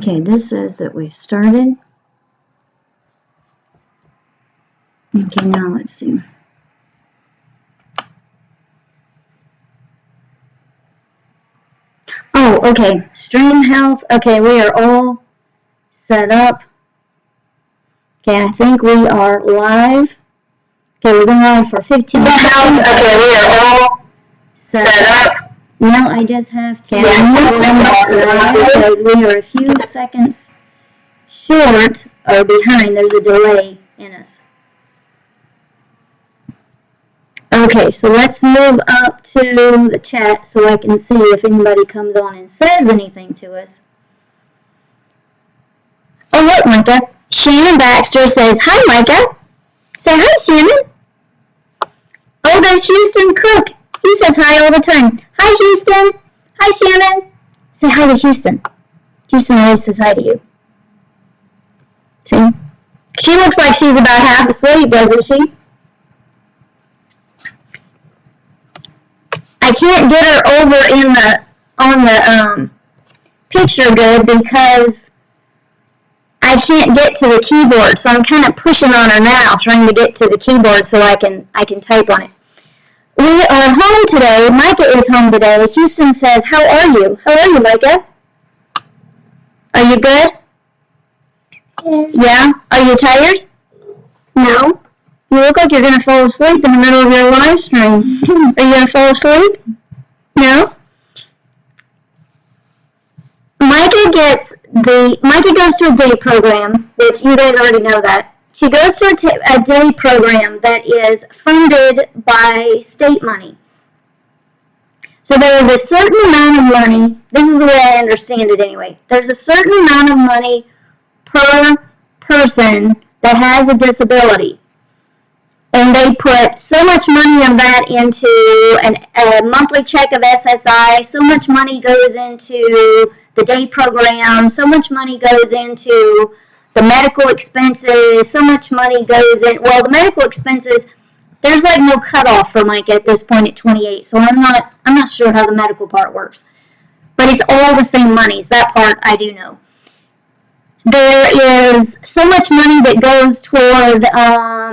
Okay, this says that we've started. Okay, now let's see. Oh, okay, stream health. Okay, we are all set up. Okay, I think we are live. Okay, we've been live for 15 minutes. Okay, we are all set up. Now I just have to because we are a few seconds short or behind. There's a delay in us. Okay, so let's move up to the chat so I can see if anybody comes on and says anything to us. Oh, look, Micah. Shannon Baxter says, "Hi, Micah." Say hi, Shannon. Oh, there's Houston Cook. He says hi all the time. Hi, Houston. Hi, Shannon. Say hi to Houston. Houston always says hi to you. See? She looks like she's about half asleep, doesn't she? I can't get her over on the picture good because I can't get to the keyboard, so I'm kind of pushing on her now, trying to get to the keyboard so I can type on it. We are home today. Micah is home today. Houston says, "How are you?" How are you, Micah? Are you good? Yeah? Are you tired? No. You look like you're going to fall asleep in the middle of your live stream. Are you going to fall asleep? No? Micah goes to a day program, which you guys already know that. She goes to a day program that is funded by state money. So there is a certain amount of money, this is the way I understand it anyway, there's a certain amount of money per person that has a disability. And they put so much money of that into a monthly check of SSI, so much money goes into the day program, so much money goes into the medical expenses, so much money goes in, well, the medical expenses, there's like no cutoff for Micah at this point at 28, so I'm not sure how the medical part works. But it's all the same monies, that part I do know. There is so much money that goes toward,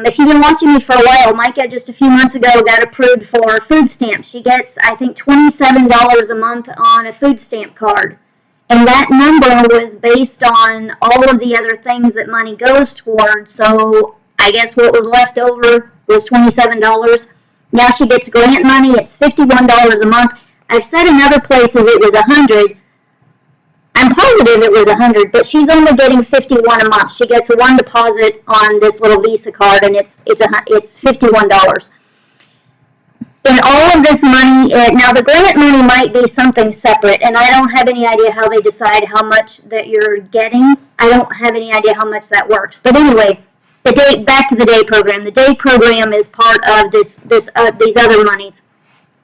if you've been watching me for a while, Micah just a few months ago got approved for food stamps. She gets, I think, $27 a month on a food stamp card. And that number was based on all of the other things that money goes toward. So I guess what was left over was $27. Now she gets grant money. It's $51 a month. I've said in other places it was $100. I'm positive it was $100, but she's only getting $51 a month. She gets one deposit on this little Visa card, and it's $51. And all of this money, now the grant money might be something separate, and I don't have any idea how they decide how much that you're getting. I don't have any idea how much that works. But anyway, back to the day program. The day program is part of these other monies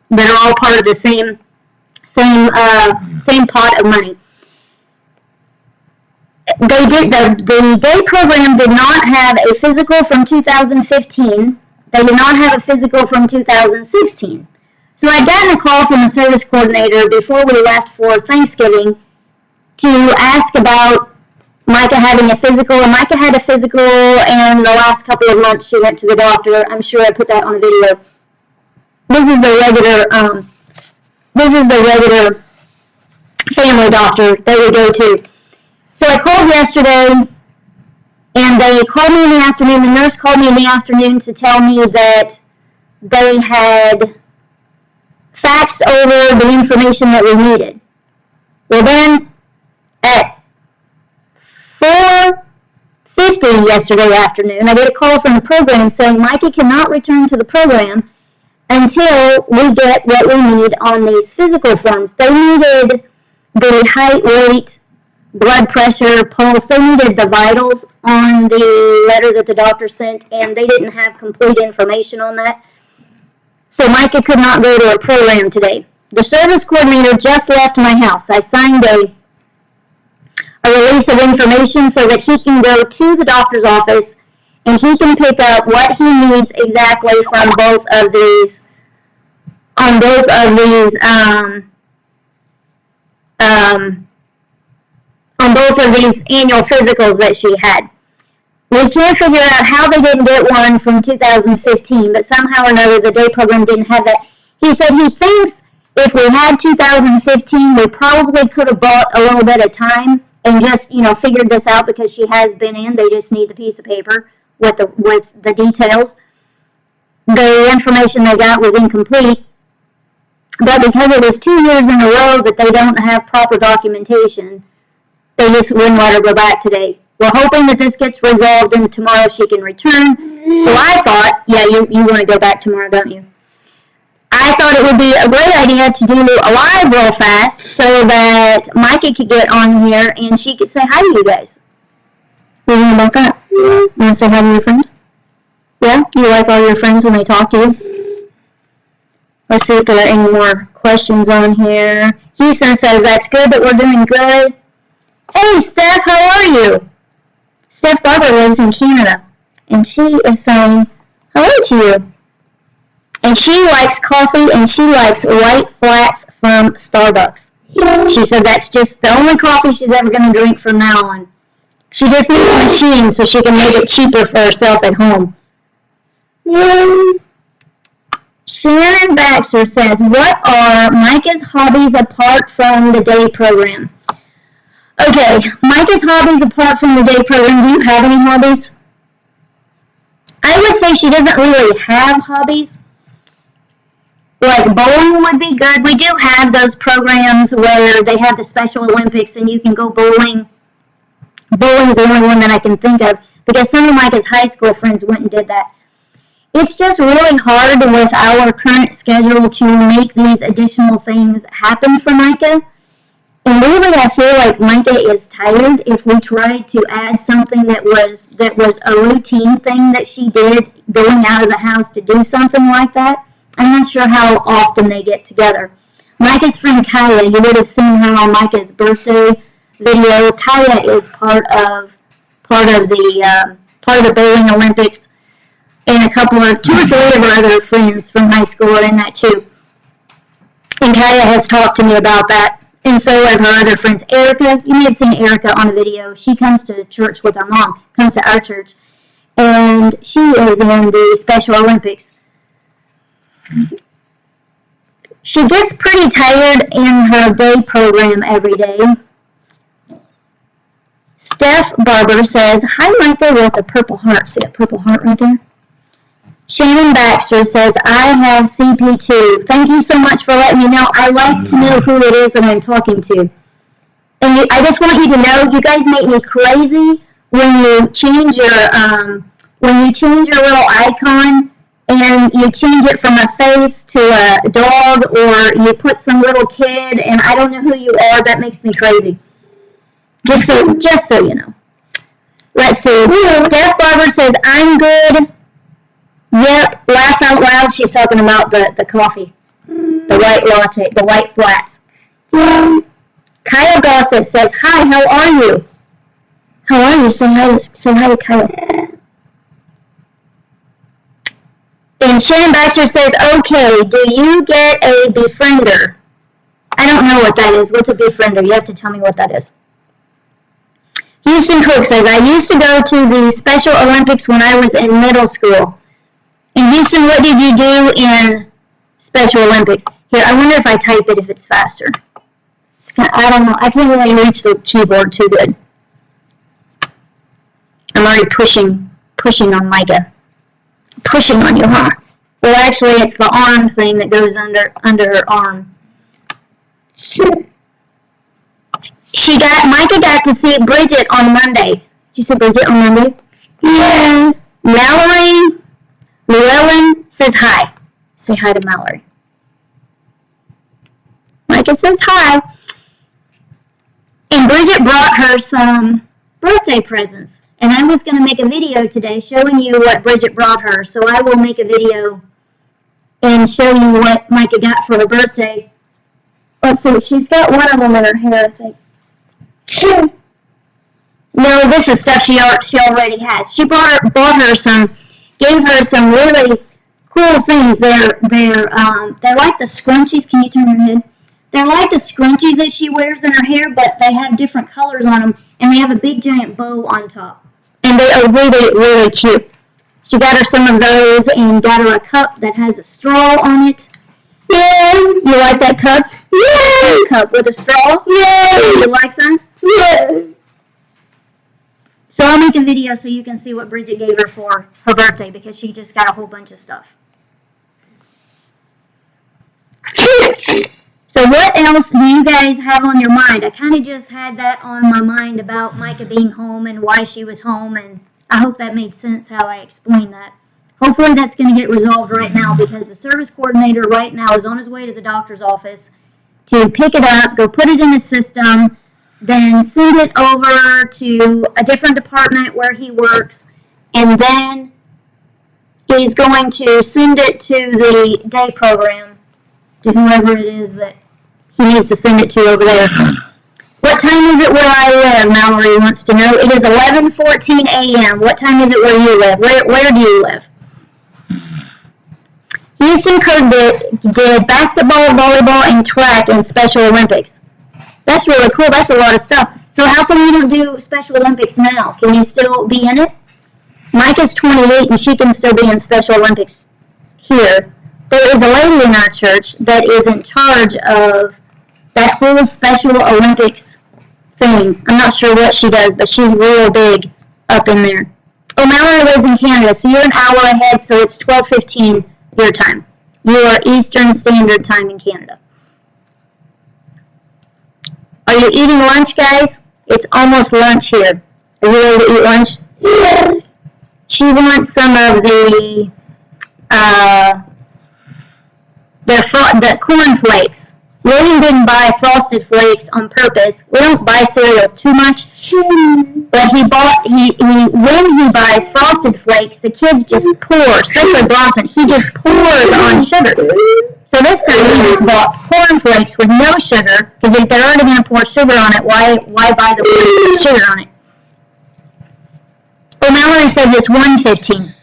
that are all part of the same pot of money. The day program did not have a physical from 2015. They did not have a physical from 2016. So I'd gotten a call from the service coordinator before we left for Thanksgiving to ask about Micah having a physical. And Micah had a physical, and the last couple of months she went to the doctor. I'm sure I put that on a video. This is the regular family doctor that we go to. So I called yesterday, and they called me in the afternoon. The nurse called me in the afternoon to tell me that they had faxed over the information that we needed. Well, then at 4:50 yesterday afternoon, I get a call from the program saying Micah cannot return to the program until we get what we need on these physical forms. They needed the height, weight, blood pressure, pulse. They needed the vitals on the letter that the doctor sent, and they didn't have complete information on that. So Micah could not go to a program today. The service coordinator just left my house. I signed a release of information so that he can go to the doctor's office and he can pick up what he needs exactly from both of these both of these annual physicals that she had. We can't figure out how they didn't get one from 2015, but somehow or another the day program didn't have that. He said he thinks if we had 2015, we probably could have bought a little bit of time and just, figured this out because she has been in. They just need the piece of paper with the details. The information they got was incomplete, but because it was 2 years in a row that they don't have proper documentation, they just wouldn't let her go back today. We're hoping that this gets resolved and tomorrow she can return. So I thought, yeah, you want to go back tomorrow, don't you? I thought it would be a great idea to do a live real fast so that Micah could get on here and she could say hi to you guys. What do you think about that? You want to say hi to your friends? Yeah? You like all your friends when they talk to you? Let's see if there are any more questions on here. Houston says, that's good that we're doing good. Hey, Steph, how are you? Steph Barber lives in Canada, and she is saying hello to you. And she likes coffee, and she likes white flats from Starbucks. She said that's just the only coffee she's ever going to drink from now on. She just needs a machine so she can make it cheaper for herself at home. Sharon Baxter says, what are Micah's hobbies apart from the day program? Okay, Micah's hobbies apart from the day program, do you have any hobbies? I would say she doesn't really have hobbies. Like bowling would be good. We do have those programs where they have the Special Olympics and you can go bowling. Bowling is the only one that I can think of because some of Micah's high school friends went and did that. It's just really hard with our current schedule to make these additional things happen for Micah. And really, I feel like Micah is tired. If we tried to add something that was a routine thing that she did, going out of the house to do something like that, I'm not sure how often they get together. Micah's friend Kaya, you would have seen her on Micah's birthday video. Kaya is part of the bowling Olympics, and two or three of her other friends from high school are in that too. And Kaya has talked to me about that. And so have her other friends. Erica, you may have seen Erica on a video. She comes to church with her mom, comes to our church. And she is in the Special Olympics. She gets pretty tired in her day program every day. Steph Barber says, hi Micah with a purple heart. See that purple heart right there? Shannon Baxter says, I have CP2. Thank you so much for letting me know. I like to know who it is that I'm talking to. And I just want you to know, you guys make me crazy when you change your little icon and you change it from a face to a dog, or you put some little kid and I don't know who you are. That makes me crazy. Just so you know. Let's see. Steph Barber says, I'm good. Yep, laugh out loud. She's talking about the coffee, the white latte, the white flats. Kyle Gossett says, hi, how are you? How are you? Say hi to Kyle. And Shannon Baxter says, okay, do you get a befriender? I don't know what that is. What's a befriender? You have to tell me what that is. Houston Cook says, I used to go to the Special Olympics when I was in middle school. And Houston, what did you do in Special Olympics? Here, I wonder if I type it, if it's faster. I don't know. I can't really reach the keyboard too good. I'm already pushing on Micah. Pushing on you, huh? Well, actually, it's the arm thing that goes under her arm. Micah got to see Bridget on Monday. Did you see Bridget on Monday? Yeah. Mallory Llewellyn says hi. Say hi to Mallory. Micah says hi. And Bridget brought her some birthday presents. And I was going to make a video today showing you what Bridget brought her. So I will make a video and show you what Micah got for her birthday. Let's see. She's got one of them in her hair, I think. No, this is stuff she already has. She bought her some, gave her some really cool things. They're like the scrunchies. Can you turn your head? They're like the scrunchies that she wears in her hair, but they have different colors on them. and they have a big giant bow on top. And they are really, really cute. She got her some of those and got her a cup that has a straw on it. Yeah. You like that cup? Yeah. Cup with a straw? Yeah. You like that? Yeah. So I'll make a video so you can see what Bridget gave her for her birthday because she just got a whole bunch of stuff. So what else do you guys have on your mind? I kind of just had that on my mind about Micah being home and why she was home, and I hope that made sense how I explained that. Hopefully that's going to get resolved right now because the service coordinator right now is on his way to the doctor's office to pick it up, go put it in the system, then send it over to a different department where he works, and then he's going to send it to the day program, to whoever it is that he needs to send it to over there. What time is it where I live? Mallory wants to know. It is 11:14 a.m. What time is it where you live? Where do you live? Houston Kirk did basketball, volleyball, and track in Special Olympics. That's really cool. That's a lot of stuff. So how come you don't do Special Olympics now? Can you still be in it? Micah's 28 and she can still be in Special Olympics here. There is a lady in our church that is in charge of that whole Special Olympics thing. I'm not sure what she does, but she's real big up in there. Oh, Mallory lives in Canada, so you're an hour ahead, so it's 12:15 your time. You are Eastern Standard Time in Canada. Are you eating lunch, guys? It's almost lunch here. Are you ready to eat lunch? Yeah. She wants some of the corn flakes. William didn't buy Frosted Flakes on purpose. We don't buy cereal too much, but when he buys Frosted Flakes, the kids just pour, especially Bronson, he just pours on sugar. So this time he just bought corn flakes with no sugar, because if they're already going to pour sugar on it, why buy the flakes with sugar on it? Oh, Mallory says it's 1:15.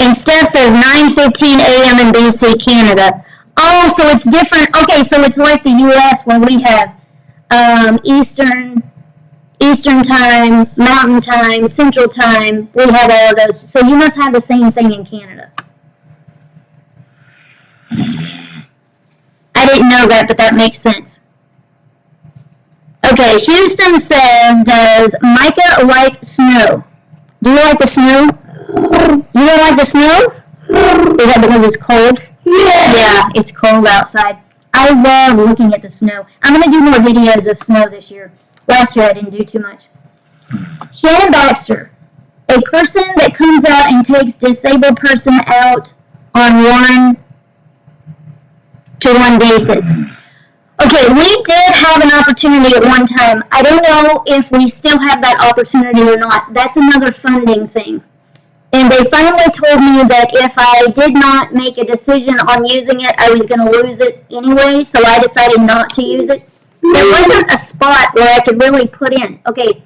And Steph says 9:15 a.m. in BC, Canada. Oh, so it's different. Okay, so it's like the U.S. where we have Eastern Time, Mountain Time, Central Time. We have all of those. So you must have the same thing in Canada. I didn't know that, but that makes sense. Okay, Houston says, does Micah like snow? Do you like the snow? You don't like the snow? Is that because it's cold? Yeah, it's cold outside. I love looking at the snow. I'm going to do more videos of snow this year. Last year I didn't do too much. Shannon Baxter, a person that comes out and takes disabled person out on one-to-one basis. Okay, we did have an opportunity at one time. I don't know if we still have that opportunity or not. That's another funding thing. And they finally told me that if I did not make a decision on using it, I was going to lose it anyway, so I decided not to use it. There wasn't a spot where I could really put in. Okay,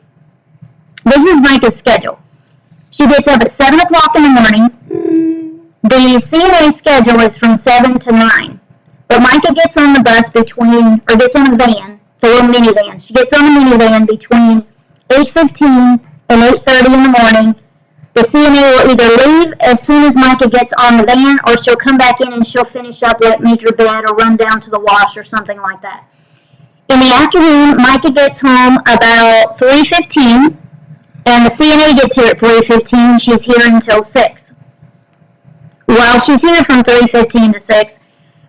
this is Micah's schedule. She gets up at 7 o'clock in the morning. The CNA schedule is from 7 to 9. But Micah gets on the bus gets on the van. It's a little minivan. She gets on the minivan between 8:15 and 8:30 in the morning. The CNA will either leave as soon as Micah gets on the van, or she'll come back in and she'll finish up, make her bed, or run down to the wash or something like that. In the afternoon, Micah gets home about 3:15, and the CNA gets here at 3:15. She's here until 6. While she's here from 3:15 to 6,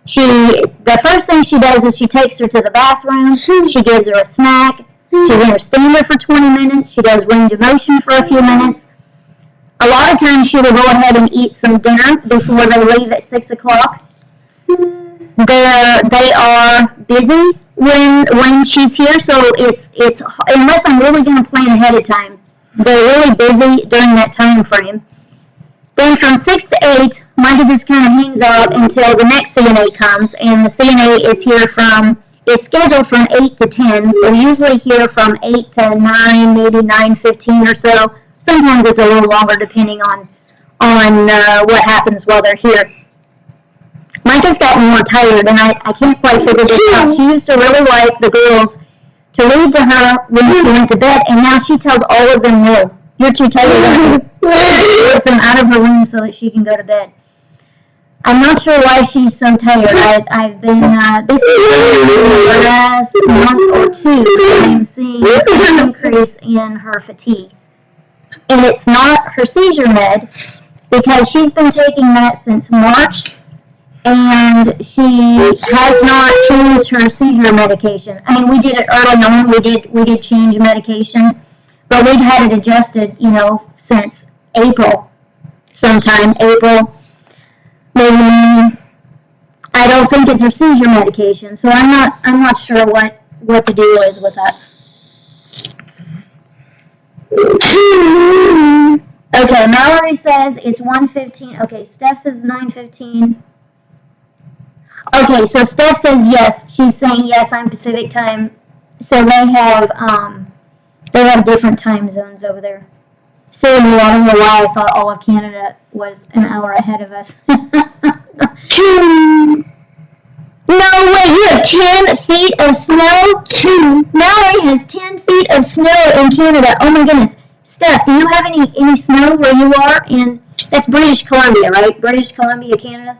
the first thing she does is she takes her to the bathroom. She gives her a snack. She's in her stander for 20 minutes. She does range of motion for a few minutes. A lot of times she will go ahead and eat some dinner before they leave at 6 o'clock. They are busy when she's here, so it's unless I'm really going to plan ahead of time, they're really busy during that time frame. Then from 6 to 8, Micah just kind of hangs out until the next CNA comes, and the CNA is scheduled from 8 to 10. We're usually here from 8 to 9, maybe 9:15 or so. Sometimes it's a little longer depending on what happens while they're here. Micah's gotten more tired, and I can't quite figure this out. She used to really like the girls to read to her when she went to bed, and now she tells all of them no. You're too tired. Puts them out of her room so that she can go to bed. I'm not sure why she's so tired. I've been, this is the last month or two, I'm seeing an increase in her fatigue. And it's not her seizure med, because she's been taking that since March, and she has not changed her seizure medication. I mean, we did it early on. We did change medication, but we'd had it adjusted, since April, sometime April. Maybe, I don't think it's her seizure medication, so I'm not sure what the deal is with that. Okay, Mallory says it's 1:15. Okay, Steph says 9:15. Okay, so Steph says yes. She's saying yes, I'm Pacific time. So they have different time zones over there. So I don't know why I thought all of Canada was an hour ahead of us. No way, you have 10 feet of snow? Mallory has 10 feet of snow in Canada. Oh my goodness. Steph, do you have any snow where you are? That's British Columbia, right? British Columbia, Canada?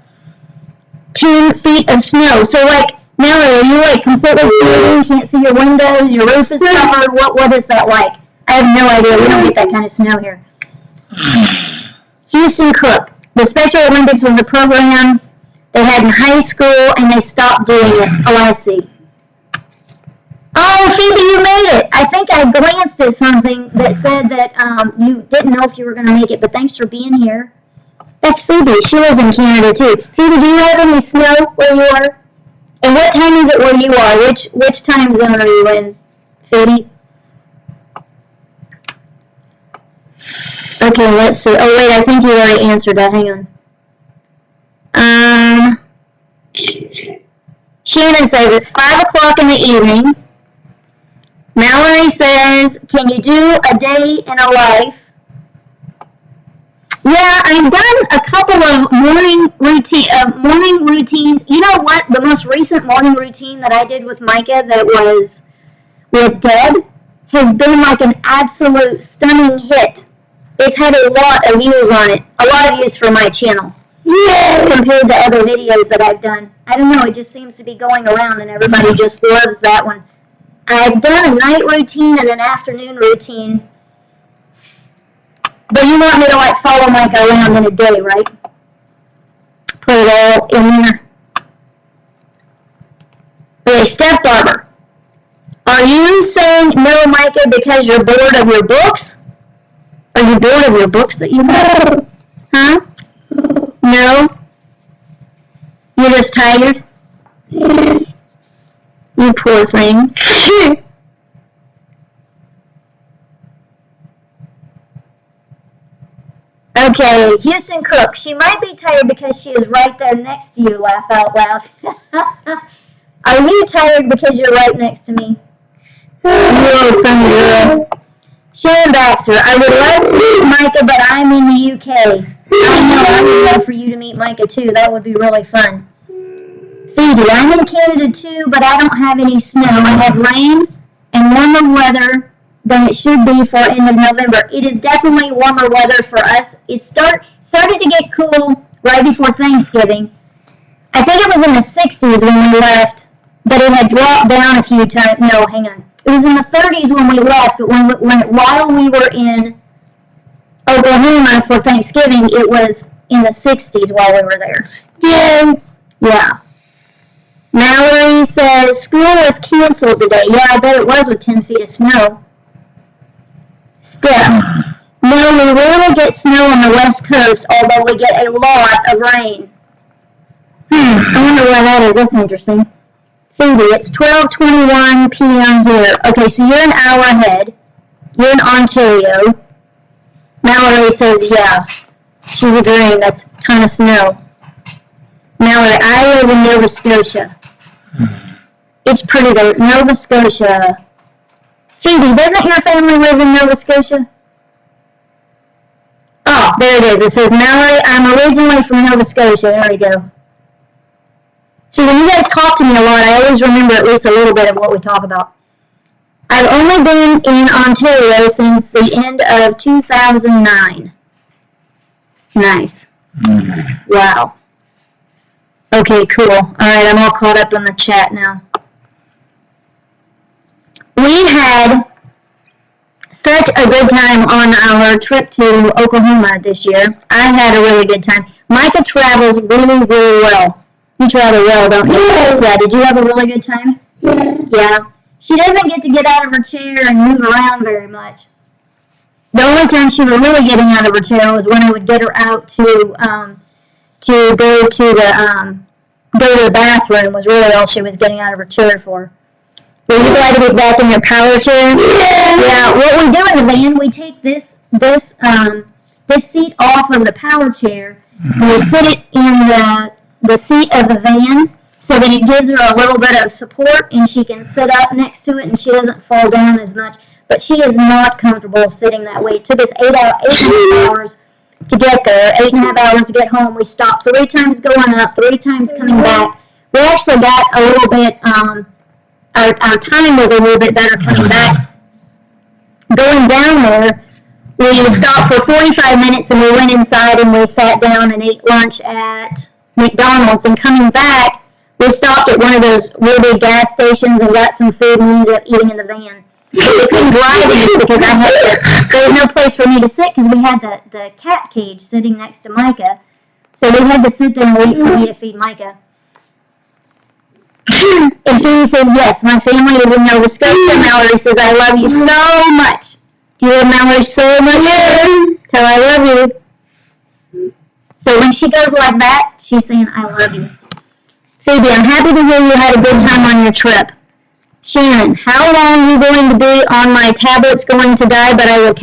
10 feet of snow. So, Mallory, are you, completely floating? Can't see your windows? Your roof is covered? What is that like? I have no idea. We don't get that kind of snow here. Houston Cook. The Special Olympics was a program they had in high school, and they stopped doing it. Oh, I see. Oh, Phoebe, you made it. I think I glanced at something that said that you didn't know if you were going to make it, but thanks for being here. That's Phoebe. She lives in Canada, too. Phoebe, do you have any snow where you are? And what time is it where you are? Which time zone are you in, Phoebe? Okay, let's see. Oh, wait, I think you already answered that. Hang on. Shannon says it's 5 o'clock in the evening. Mallory says, can you do a day in a life? Yeah, I've done a couple of morning routines. You know what? The most recent morning routine that I did with Micah that was with Deb has been like an absolute stunning hit. It's had a lot of views on it. A lot of views for my channel. Yeah. Compared to other videos that I've done. I don't know, it just seems to be going around and everybody just loves that one. I've done a night routine and an afternoon routine. But you want me to follow Micah around in a day, right? Put it all in there. Okay, Steph Barber. Are you saying no, Micah, because you're bored of your books? Are you bored of your books that you have? Huh? No? You're just tired? You poor thing. Okay, Houston Cook. She might be tired because she is right there next to you, laugh out loud. Are you tired because you're right next to me? You funny girl. Sharon Baxter, I would love to meet Micah, but I'm in the UK. I know, I would love for you to meet Micah too. That would be really fun. Phoebe, I'm in Canada too, but I don't have any snow. I have rain and warmer weather than it should be for end of November. It is definitely warmer weather for us. It started to get cool right before Thanksgiving. I think it was in the 60s when we left, but it had dropped down a few times. No, hang on. It was in the 30s when we left, but while we were in Oklahoma for Thanksgiving, it was in the 60s while we were there. Yeah. Mallory says, school was canceled today. Yeah, I bet it was with 10 feet of snow. Steph, no, we rarely get snow on the West Coast, although we get a lot of rain. I wonder why that is. That's interesting. Phoebe, it's 12:21 p.m. here. Okay, so you're an hour ahead. You're in Ontario. Mallory says, yeah. She's agreeing. That's a ton of snow. Mallory, I live in Nova Scotia. It's pretty there. Nova Scotia. Phoebe, doesn't your family live in Nova Scotia? Oh, there it is. It says, Mallory, I'm originally from Nova Scotia. There we go. See, when you guys talk to me a lot, I always remember at least a little bit of what we talk about. I've only been in Ontario since the end of 2009. Nice. Wow. Okay, cool. All right, I'm all caught up in the chat now. We had such a good time on our trip to Oklahoma this year. I had a really good time. Micah travels really, really well. You travel well, don't you? Yeah. Did you have a really good time? Yeah. She doesn't get to get out of her chair and move around very much. The only time she was really getting out of her chair was when I would get her out to go to the bathroom. Was really all she was getting out of her chair for. Were you glad to get back in your power chair? Yeah. What we do in the van, we take this seat off of the power chair and we sit it in the seat of the van so that it gives her a little bit of support and she can sit up next to it and she doesn't fall down as much. But she is not comfortable sitting that way. It took us 8.5 hours to get there, 8.5 hours to get home. We stopped 3 times going up, 3 times coming back. We actually got a little bit, our time was a little bit better coming back. Going down there, we stopped for 45 minutes and we went inside and we sat down and ate lunch at McDonald's. And coming back, we stopped at one of those really big gas stations and got some food and we ended up eating in the van. We couldn't drive in because there was no place for me to sit because we had the cat cage sitting next to Micah. So we had to sit there and wait for me to feed Micah. And he says, yes, my family is in Nova Scotia. Mallory says, I love you so much. Do you love Mallory so much? Tell her I love you. So when she goes like that, she's saying, I love you. Phoebe, I'm happy to hear you had a good time on your trip. Shannon, how long are you going to be on my tablet's going to die, but I will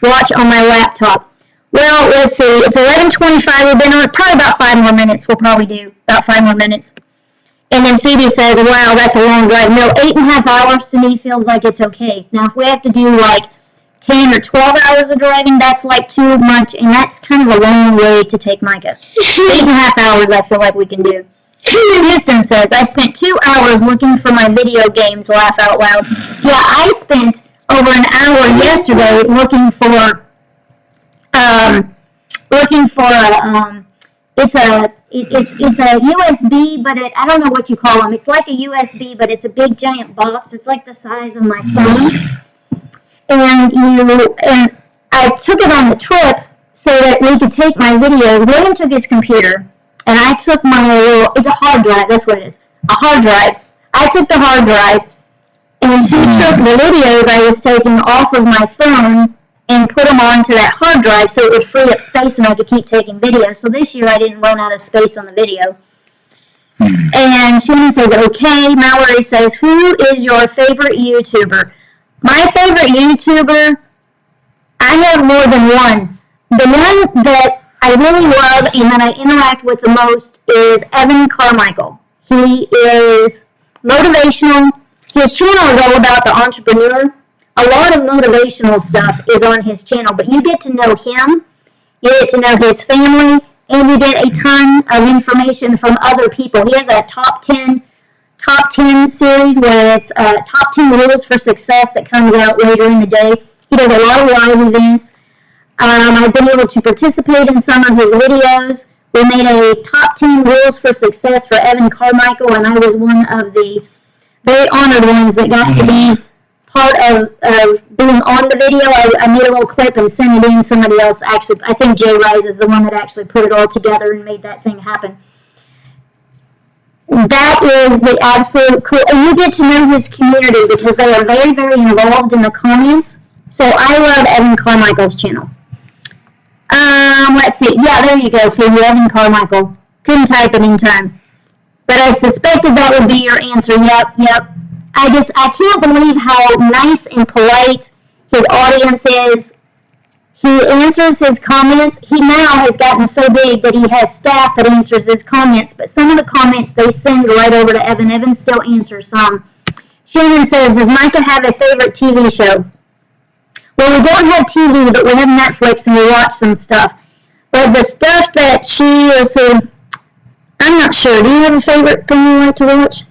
watch on my laptop? Well, let's see. It's 11:25. We've been on probably about 5 more minutes. We'll probably do about 5 more minutes. And then Phoebe says, wow, that's a long drive. No, 8.5 hours to me feels like it's okay. Now, if we have to do like 10 or 12 hours of driving, that's like too much, and that's kind of a long way to take Micah. 8.5 hours I feel like we can do. Houston says, I spent 2 hours looking for my video games, laugh out loud. Yeah, I spent over an hour yesterday looking for it's a USB, but I don't know what you call them. It's like a USB, but it's a big giant box. It's like the size of my phone. And I took it on the trip so that we could take my video. William took his computer. And I took it's a hard drive, that's what it is, a hard drive. I took the hard drive, and he took the videos I was taking off of my phone and put them onto that hard drive so it would free up space and I could keep taking videos. So this year I didn't run out of space on the video. And Shannon says, okay. Mallory says, who is your favorite YouTuber? My favorite YouTuber, I have more than one. The one that I really love and that I interact with the most is Evan Carmichael. He is motivational. His channel is all about the entrepreneur. A lot of motivational stuff is on his channel, but you get to know him, you get to know his family, and you get a ton of information from other people. He has a top 10 series where it's top 10 rules for success that comes out later in the day. He does a lot of live events. I've been able to participate in some of his videos. We made a top 10 rules for success for Evan Carmichael, and I was one of the very honored ones that got to be part of being on the video. I made a little clip and sent it in. Somebody else actually, I think Jay Rise is the one that actually put it all together and made that thing happen. That is the absolute cool, and you get to know his community because they are very, very involved in the comments. So I love Evan Carmichael's channel. Let's see. Yeah, there you go, Phoebe. Evan Carmichael. Couldn't type it in time. But I suspected that would be your answer. Yep. I can't believe how nice and polite his audience is. He answers his comments. He now has gotten so big that he has staff that answers his comments. But some of the comments they send right over to Evan. Evan still answers some. Shannon says, does Micah have a favorite TV show? Well, we don't have TV, but we have Netflix and we watch some stuff. But the stuff that she is, I'm not sure. Do you have a favorite thing you like to watch?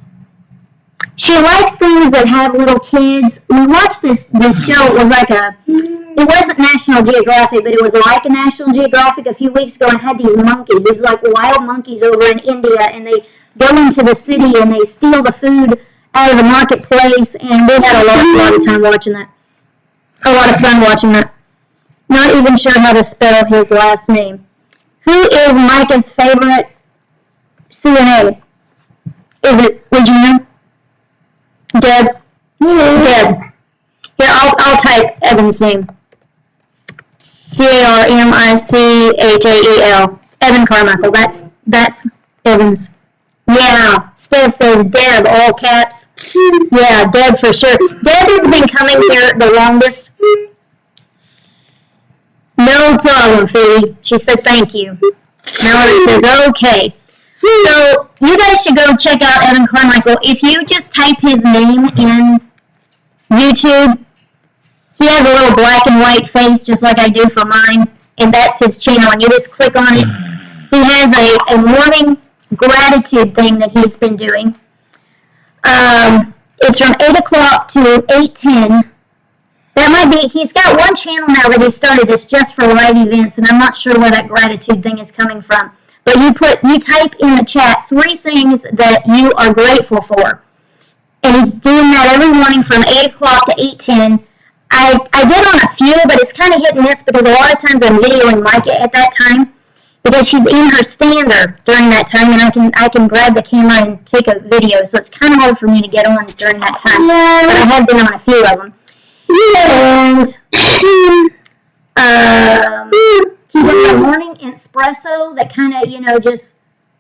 She She likes things that have little kids. We watched this show. It was like it wasn't National Geographic, but it was like a National Geographic a few weeks ago, and it had these monkeys. These like wild monkeys over in India, and they go into the city and they steal the food out of the marketplace, and we had a lot of time watching that. A lot of fun watching that. Not even sure how to spell his last name. Who is Micah's favorite CNA? Is it Regina? Deb? Deb. Here, I'll type Evan's name. Carmichael. Evan Carmichael. That's Evan's. Yeah, Steph says Deb, all caps. Yeah, Deb for sure. Deb has been coming here the longest. No problem, Phoebe. She said thank you. Mallory says okay. So you guys should go check out Evan Carmichael. If you just type his name in YouTube, he has a little black and white face just like I do for mine, and that's his channel, and you just click on it. He has a morning gratitude thing that he's been doing. It's from 8 o'clock to 8:10. That might be, he's got one channel now that he started that's just for live events, and I'm not sure where that gratitude thing is coming from. But you type in the chat 3 things that you are grateful for. And he's doing that every morning from 8 o'clock to 8:10. I did on a few, but it's kind of hit and miss because a lot of times I'm videoing Micah at that time because she's in her stander during that time, and I can grab the camera and take a video, so it's kind of hard for me to get on during that time. Yeah. But I have been on a few of them. And he does a morning espresso that kind of, just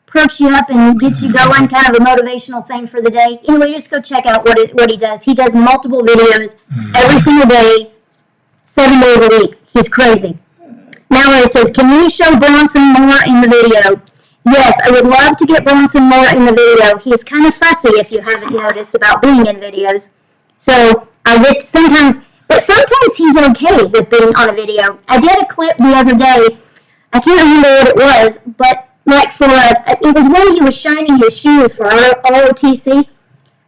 perks you up and gets you going, kind of a motivational thing for the day. Anyway, just go check out what he does. He does multiple videos every single day, 7 days a week. He's crazy. Mallory says, can you show Bronson more in the video? Yes, I would love to get Bronson more in the video. He's kind of fussy, if you haven't noticed, about being in videos. So I get sometimes he's okay with being on a video. I did a clip the other day. I can't remember what it was, but like it was when he was shining his shoes for ROTC.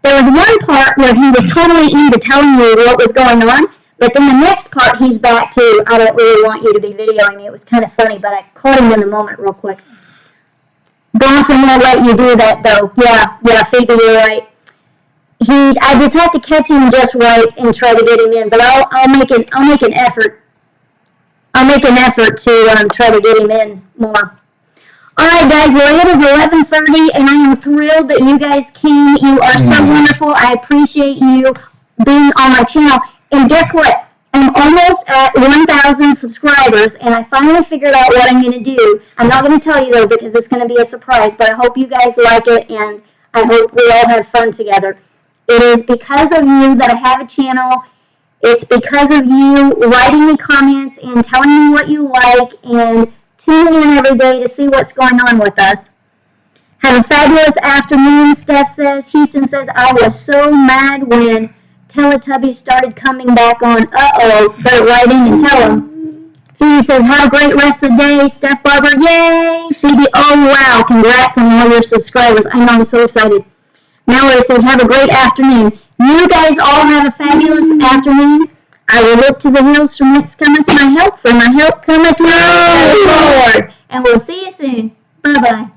There was one part where he was totally into telling you what was going on, but then the next part he's back to, I don't really want you to be videoing me. It was kind of funny, but I caught him in the moment real quick. Bronson won't let you do that though. Yeah, Phoebe, you're right. I just have to catch him just right and try to get him in, but I'll make an effort. I'll make an effort to try to get him in more. All right, guys. Well, it is 11:30, and I am thrilled that you guys came. You are so wonderful. I appreciate you being on my channel. And guess what? I'm almost at 1,000 subscribers, and I finally figured out what I'm going to do. I'm not going to tell you though because it's going to be a surprise. But I hope you guys like it, and I hope we all have fun together. It is because of you that I have a channel. It's because of you writing me comments and telling me what you like and tuning in every day to see what's going on with us. Have a fabulous afternoon, Steph says. Houston says, I was so mad when Teletubbies started coming back on. Uh-oh, better write in and tell them. Phoebe says, have a great rest of the day. Steph Barber, yay. Phoebe, oh wow, congrats on all your subscribers. I know, I'm so excited. Mallory says, have a great afternoon. You guys all have a fabulous afternoon. I will look to the hills from whence cometh my help, for my help cometh from the Lord. And we'll see you soon. Bye-bye.